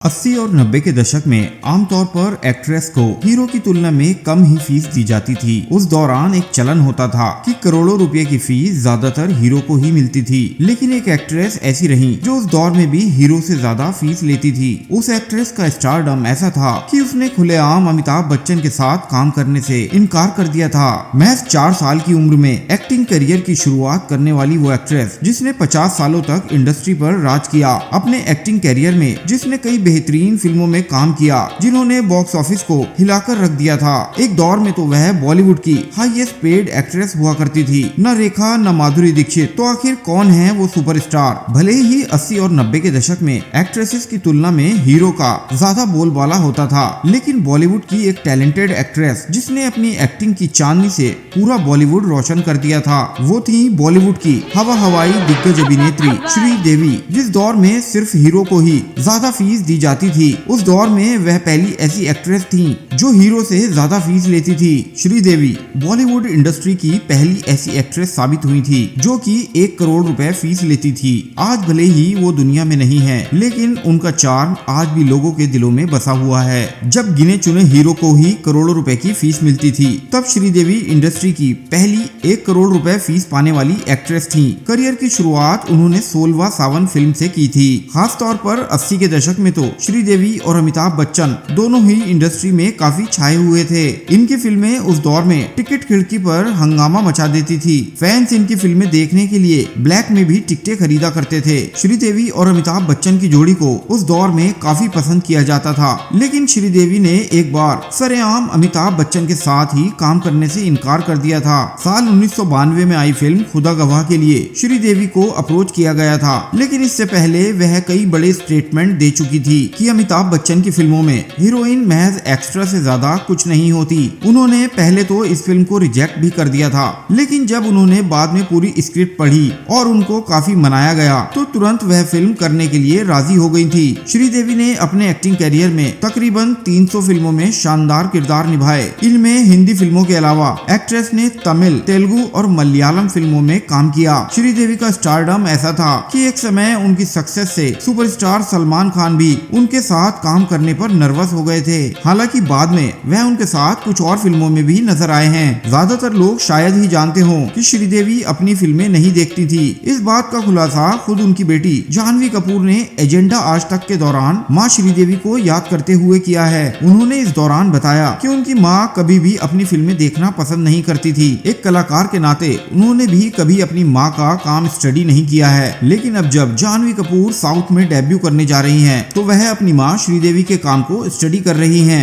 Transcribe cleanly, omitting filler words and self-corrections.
80 और 90 के दशक में आमतौर पर एक्ट्रेस को हीरो की तुलना में कम ही फीस दी जाती थी। उस दौरान एक चलन होता था कि करोड़ों रुपए की फीस ज्यादातर हीरो को ही मिलती थी, लेकिन एक एक्ट्रेस ऐसी रही जो उस दौर में भी हीरो से ज्यादा फीस लेती थी। उस एक्ट्रेस का स्टारडम ऐसा था कि उसने खुलेआम अमिताभ बच्चन के साथ काम करने से इनकार कर दिया था। महज 4 साल की उम्र में एक्टिंग करियर की शुरुआत करने वाली वो एक्ट्रेस जिसने 50 सालों तक इंडस्ट्री पर राज किया। अपने एक्टिंग करियर में जिसने कई बेहतरीन फिल्मों में काम किया जिन्होंने बॉक्स ऑफिस को हिलाकर रख दिया था। एक दौर में तो वह बॉलीवुड की हाईएस्ट पेड एक्ट्रेस हुआ करती थी। न रेखा न माधुरी दीक्षित, तो आखिर कौन है वो सुपरस्टार। भले ही 80 और 90 के दशक में एक्ट्रेसेस की तुलना में हीरो का ज्यादा बोलबाला होता था, लेकिन बॉलीवुड की एक टैलेंटेड एक्ट्रेस जिसने अपनी एक्टिंग की चांदनी से पूरा बॉलीवुड रोशन कर दिया था, वो थी बॉलीवुड की हवा हवाई दिग्गज अभिनेत्री श्रीदेवी। जिस दौर में सिर्फ हीरो को ही ज्यादा फीस दी जाती थी, उस दौर में वह पहली ऐसी एक्ट्रेस थी जो हीरो से ज्यादा फीस लेती थी। श्रीदेवी बॉलीवुड इंडस्ट्री की पहली ऐसी एक्ट्रेस साबित हुई थी जो कि 1 करोड़ रुपए फीस लेती थी। आज भले ही वो दुनिया में नहीं है, लेकिन उनका चार्म आज भी लोगों के दिलों में बसा हुआ है। जब गिने चुने हीरो को ही करोड़ों रुपए की फीस मिलती थी, तब श्रीदेवी इंडस्ट्री की पहली 1 करोड़ रुपए फीस पाने वाली एक्ट्रेस थी। करियर की शुरुआत उन्होंने 16वां सावन फिल्म से की थी। खास तौर पर 80 के दशक में तो श्रीदेवी और अमिताभ बच्चन दोनों ही इंडस्ट्री में काफी छाए हुए थे। इनकी फिल्में उस दौर में टिकट खिड़की पर हंगामा मचा देती थी। फैंस इनकी फिल्में देखने के लिए ब्लैक में भी टिकटें खरीदा करते थे। श्रीदेवी और अमिताभ बच्चन की जोड़ी को उस दौर में काफी पसंद किया जाता था, लेकिन श्रीदेवी ने एक बार सरेआम अमिताभ बच्चन के साथ ही काम करने से इनकार कर दिया था। साल 1992 में आई फिल्म खुदा गवाह के लिए श्रीदेवी को अप्रोच किया गया था, लेकिन इससे पहले वह कई बड़े स्टेटमेंट दे चुकी थी कि अमिताभ बच्चन की फिल्मों में हीरोइन महज एक्स्ट्रा से ज्यादा कुछ नहीं होती। उन्होंने पहले तो इस फिल्म को रिजेक्ट भी कर दिया था, लेकिन जब उन्होंने बाद में पूरी स्क्रिप्ट पढ़ी और उनको काफी मनाया गया तो तुरंत वह फिल्म करने के लिए राजी हो गई थी। श्रीदेवी ने अपने एक्टिंग करियर में तकरीबन 300 फिल्मों में शानदार किरदार निभाए। इनमें हिंदी फिल्मों के अलावा एक्ट्रेस ने तमिल, तेलुगु और मलयालम फिल्मों में काम किया। श्रीदेवी का स्टारडम ऐसा था कि एक समय उनकी सक्सेस से सुपरस्टार सलमान खान भी उनके साथ काम करने पर नर्वस हो गए थे। हालांकि बाद में वह उनके साथ कुछ और फिल्मों में भी नजर आए हैं। ज्यादातर लोग शायद ही जानते हों कि श्रीदेवी अपनी फिल्में नहीं देखती थी। इस बात का खुलासा खुद उनकी बेटी जाह्नवी कपूर ने एजेंडा आज तक के दौरान मां श्रीदेवी को याद करते हुए किया है। उन्होंने इस दौरान बताया कि उनकी मां कभी भी अपनी फिल्में देखना पसंद नहीं करती थी। एक कलाकार के नाते उन्होंने भी कभी अपनी मां का काम स्टडी नहीं किया है, लेकिन अब जब जाह्नवी कपूर साउथ में डेब्यू करने जा रही हैं, तो वह अपनी मां श्रीदेवी के काम को स्टडी कर रही हैं।